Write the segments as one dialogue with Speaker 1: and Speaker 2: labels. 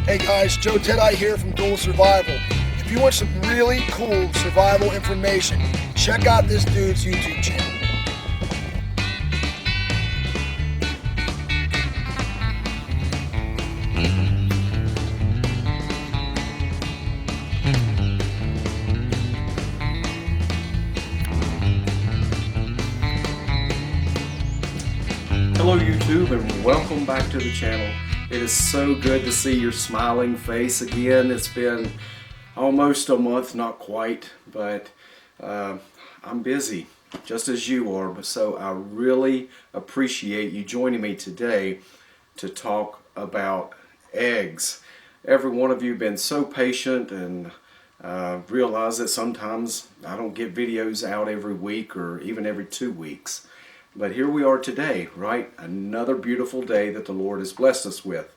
Speaker 1: Hey guys, Joe Tedeye here from Goal Survival. If you want some really cool survival information, check out this dude's YouTube channel.
Speaker 2: Hello YouTube and welcome back to the channel. It is so good to see your smiling face again. It's been almost a month, not quite, but I'm busy just as you are. So I really appreciate you joining me today to talk about eggs. Every one of you have been so patient and realize that sometimes I don't get videos out every week or even every 2 weeks. But here we are today, right? Another beautiful day that the Lord has blessed us with.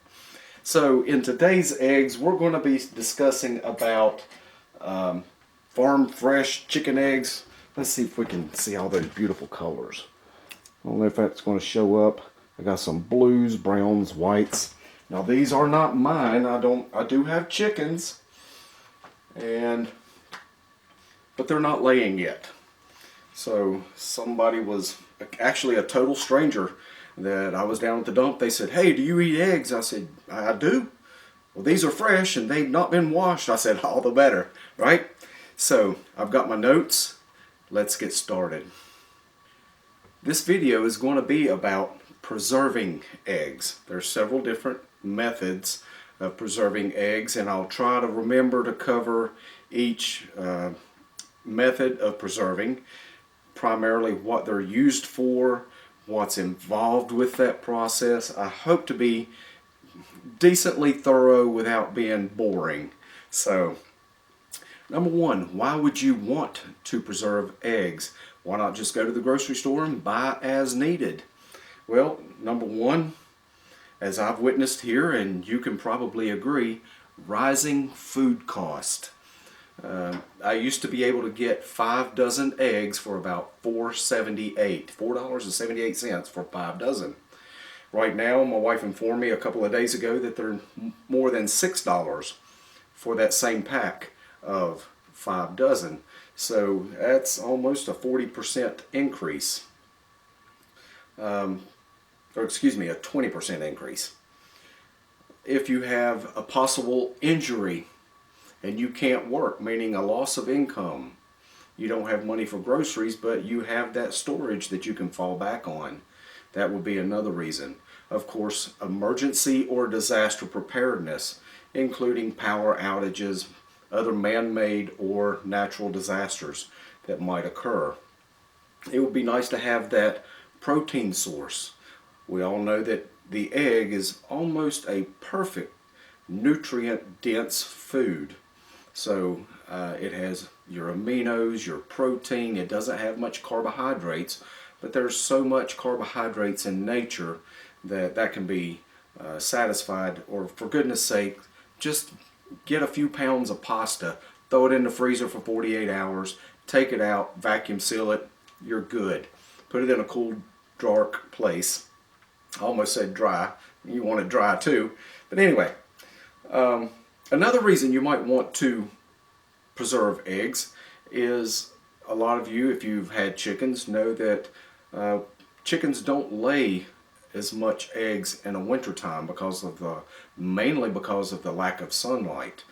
Speaker 2: So in today's eggs, we're going to be discussing about farm fresh chicken eggs. Let's see if we can see all those beautiful colors. I don't know if that's going to show up. I got some blues, browns, whites. Now these are not mine. I do have chickens, but they're not laying yet. So somebody was actually a total stranger that I was down at the dump. They said, "Hey, do you eat eggs?" I said, "I do." "Well, these are fresh and they've not been washed." I said, "All the better," right? So I've got my notes. Let's get started. This video is going to be about preserving eggs. There's several different methods of preserving eggs, and I'll try to remember to cover each method of preserving, primarily what they're used for, what's involved with that process. I hope to be decently thorough without being boring. So, number one, why would you want to preserve eggs? Why not just go to the grocery store and buy as needed? Well, number one, as I've witnessed here, and you can probably agree, rising food cost. I used to be able to get 5 dozen eggs for about $4.78 for 5 dozen. Right now, my wife informed me a couple of days ago that they're more than $6 for that same pack of 5 dozen. So that's almost a 40% increase. Or excuse me, a 20% increase. If you have a possible injury and you can't work, meaning a loss of income, you don't have money for groceries, but you have that storage that you can fall back on, that would be another reason. Of course, emergency or disaster preparedness, including power outages, other man-made or natural disasters that might occur. It would be nice to have that protein source. We all know that the egg is almost a perfect nutrient-dense food. So it has your aminos, your protein. It doesn't have much carbohydrates, but there's so much carbohydrates in nature that can be satisfied. Or for goodness sake, just get a few pounds of pasta, throw it in the freezer for 48 hours, take it out, vacuum seal it, you're good. Put it in a cool, dark place. I almost said dry. You want it dry too. But anyway, another reason you might want to preserve eggs is a lot of you, if you've had chickens, know that chickens don't lay as much eggs in the wintertime mainly because of the lack of sunlight.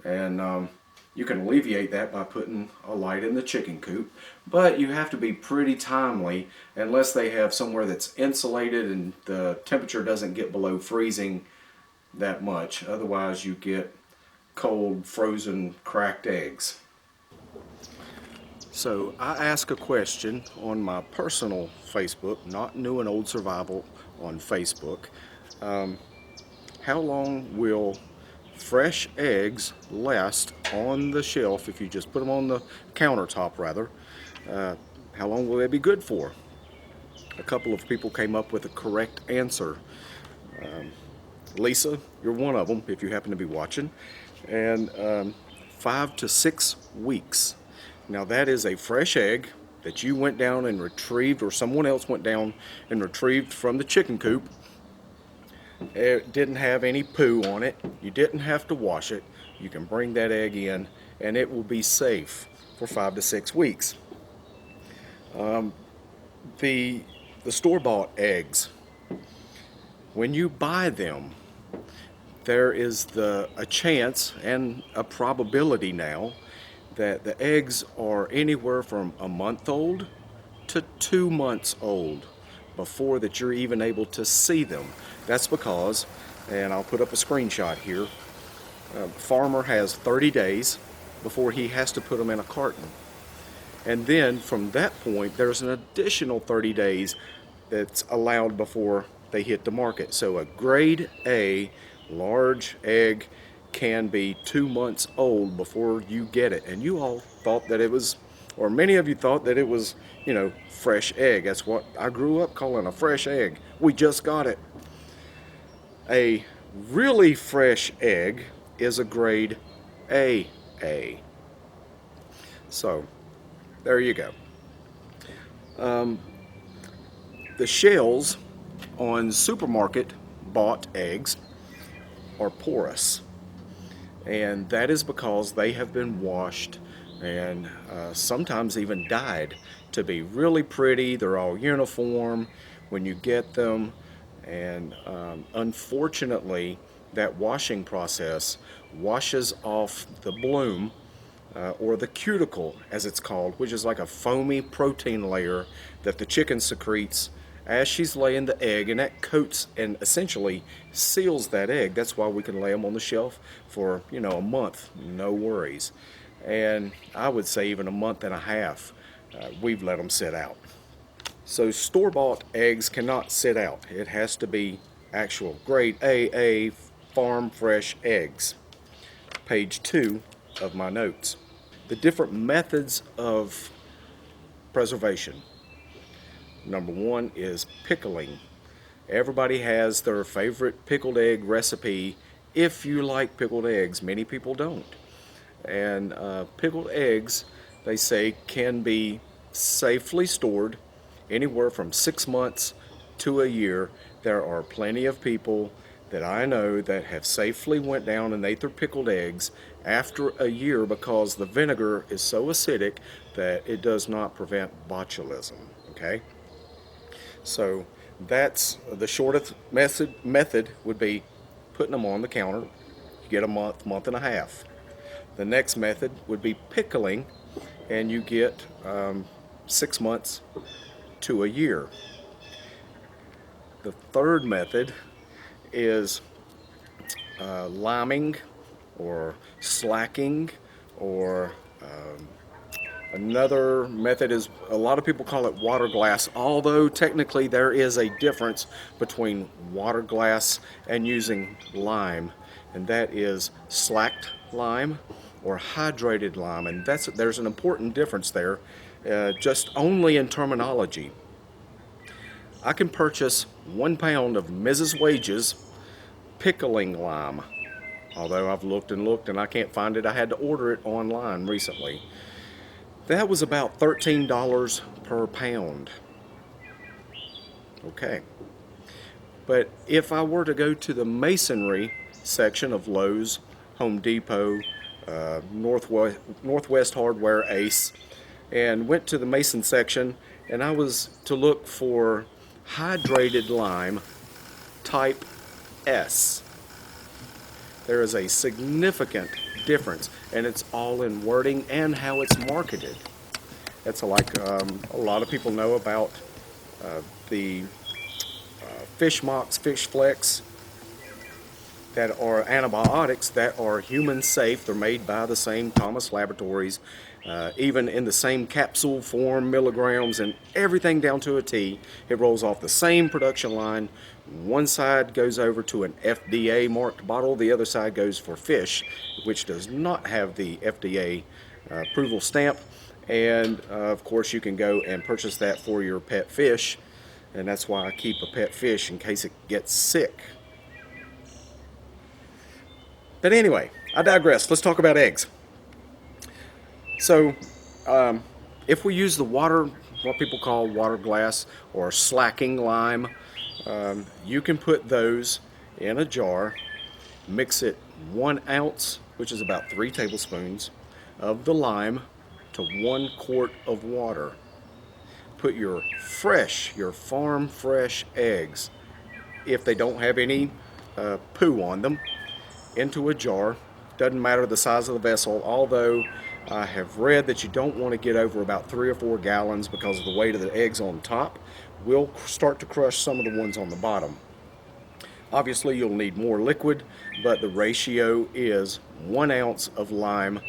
Speaker 2: And you can alleviate that by putting a light in the chicken coop, but you have to be pretty timely unless they have somewhere that's insulated and the temperature doesn't get below freezing that much. Otherwise you get cold, frozen, cracked eggs. So I ask a question on my personal Facebook, not New and Old Survival on Facebook. How long will fresh eggs last on the shelf if you just put them on the countertop rather? How long will they be good for? A couple of people came up with a correct answer. Lisa, you're one of them if you happen to be watching. And 5 to 6 weeks. Now that is a fresh egg that you went down and retrieved, or someone else went down and retrieved from the chicken coop. it didn't have any poo on it, you didn't have to wash it, you can bring that egg in and it will be safe for 5 to 6 weeks. The, the store-bought eggs, when you buy them, there is a chance and a probability now that the eggs are anywhere from a month old to 2 months old before that you're even able to see them. That's because, and I'll put up a screenshot here, farmer has 30 days before he has to put them in a carton. And then from that point, there's an additional 30 days that's allowed before they hit the market. So a grade A large egg can be 2 months old before you get it. And you all thought that it was, or many of you thought that it was, fresh egg. That's what I grew up calling a fresh egg. We just got it. A really fresh egg is a grade AA. So there you go. The shells on supermarket bought eggs are porous, and that is because they have been washed and sometimes even dyed to be really pretty. They're all uniform when you get them, and unfortunately that washing process washes off the bloom or the cuticle, as it's called, which is like a foamy protein layer that the chicken secretes as she's laying the egg, and that coats and essentially seals that egg. That's why we can lay them on the shelf for a month, no worries. And I would say even a month and a half, we've let them sit out. So store-bought eggs cannot sit out. It has to be actual grade AA farm fresh eggs. Page 2 of my notes. The different methods of preservation. Number 1 is pickling. Everybody has their favorite pickled egg recipe if you like pickled eggs. Many people don't. And pickled eggs, they say, can be safely stored anywhere from 6 months to a year. There are plenty of people that I know that have safely went down and ate their pickled eggs after a year because the vinegar is so acidic that it does not prevent botulism. Okay? So that's the shortest method would be putting them on the counter. You get a month and a half. The next method would be pickling, and you get 6 months to a year. The third method is liming or slacking, or another method is, a lot of people call it water glass, although technically there is a difference between water glass and using lime, and that is slacked lime or hydrated lime, and there's an important difference there, just only in terminology. I can purchase 1 pound of Mrs. Wages pickling lime, although I've looked and looked and I can't find it. I had to order it online recently. That was about $13 per pound. Okay. But if I were to go to the masonry section of Lowe's, Home Depot, Northwest Hardware, Ace, and went to the mason section, and I was to look for hydrated lime type S, there is a significant difference, and it's all in wording and how it's marketed. That's like a lot of people know about the fish mocks, fish flecks that are antibiotics that are human safe. They're made by the same Thomas Laboratories, even in the same capsule form, milligrams, and everything down to a T. It rolls off the same production line. One side goes over to an FDA marked bottle, the other side goes for fish, which does not have the FDA approval stamp. And of course you can go and purchase that for your pet fish, and that's why I keep a pet fish in case it gets sick. But anyway, I digress. Let's talk about eggs. So if we use the water, what people call water glass or slacking lime, you can put those in a jar. Mix it 1 ounce, which is about 3 tablespoons, of the lime to 1 quart of water. Put your farm fresh eggs, if they don't have any poo on them, into a jar. Doesn't matter the size of the vessel, although I have read that you don't want to get over about 3 or 4 gallons because of the weight of the eggs on top will start to crush some of the ones on the bottom. Obviously you'll need more liquid, but the ratio is 1 ounce of lime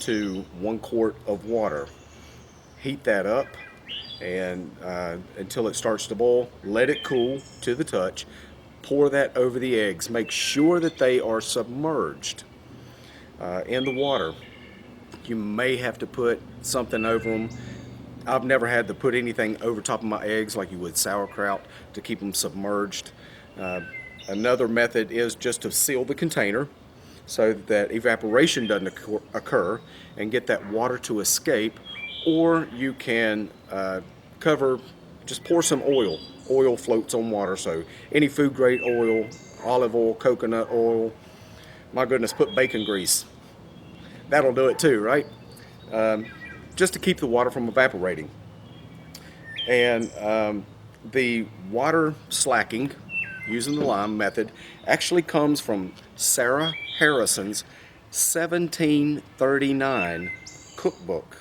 Speaker 2: to 1 quart of water. Heat that up and until it starts to boil. Let it cool to the touch. Pour that over the eggs. Make sure that they are submerged in the water. You may have to put something over them. I've never had to put anything over top of my eggs like you would sauerkraut to keep them submerged. Another method is just to seal the container so that evaporation doesn't occur and get that water to escape. Or you can just pour some oil. Oil floats on water, so any food grade oil, olive oil, coconut oil, my goodness, put bacon grease. That'll do it too, right? Just to keep the water from evaporating. And the water slacking using the lime method actually comes from Sarah Harrison's 1739 cookbook.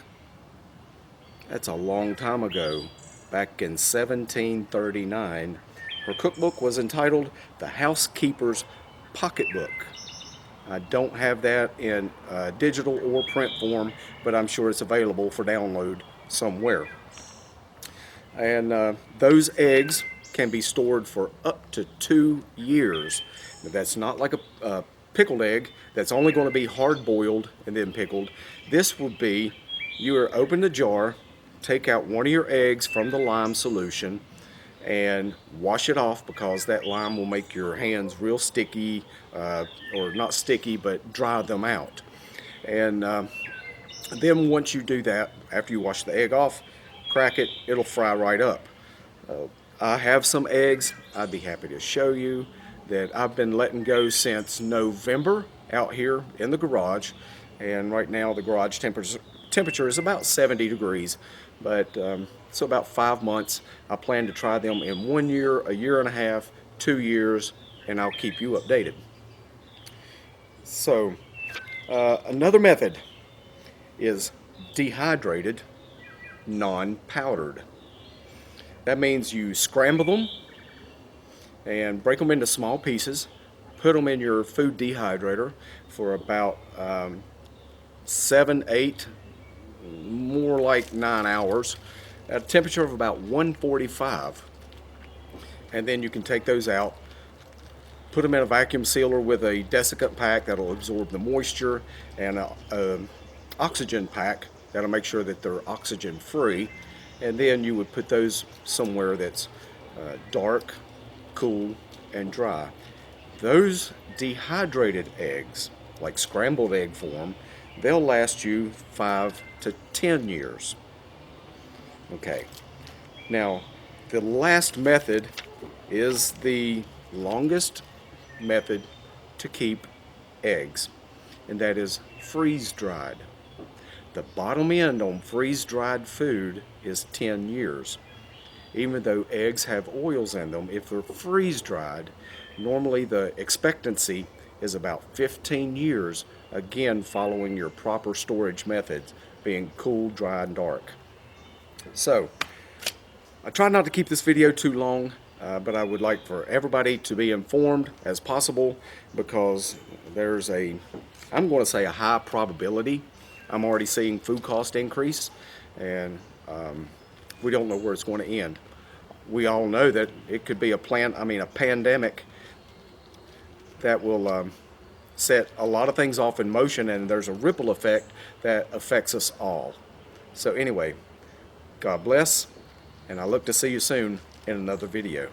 Speaker 2: That's a long time ago, back in 1739. Her cookbook was entitled The Housekeeper's Pocketbook. I don't have that in digital or print form, but I'm sure it's available for download somewhere. And those eggs can be stored for up to 2 years. Now, that's not like a pickled egg that's only going to be hard boiled and then pickled. This will be, open the jar, take out one of your eggs from the lime solution and wash it off, because that lime will make your hands real sticky, or not sticky, but dry them out. And then once you do that, after you wash the egg off, crack it, it'll fry right up. I have some eggs I'd be happy to show you that I've been letting go since November out here in the garage, and right now the garage temperature is about 70 degrees, but so about 5 months. I plan to try them in 1 year, a year and a half, 2 years, and I'll keep you updated. So another method is dehydrated non-powdered. That means you scramble them and break them into small pieces, put them in your food dehydrator for about 7, 8, more like 9 hours at a temperature of about 145. And then you can take those out, put them in a vacuum sealer with a desiccant pack that'll absorb the moisture, and an oxygen pack that'll make sure that they're oxygen free. And then you would put those somewhere that's dark, cool, and dry. Those dehydrated eggs, like scrambled egg form, they'll last you 5 to 10 years. Okay, now the last method is the longest method to keep eggs, and that is freeze-dried. The bottom end on freeze-dried food is 10 years. Even though eggs have oils in them, if they're freeze-dried, normally the expectancy is about 15 years, again following your proper storage methods, being cool, dry, and dark. So, I try not to keep this video too long, but I would like for everybody to be informed as possible, because there's I'm going to say a high probability. I'm already seeing food cost increase, and we don't know where it's going to end. We all know that it could be a pandemic that will set a lot of things off in motion, and there's a ripple effect that affects us all. So anyway, God bless, and I look to see you soon in another video.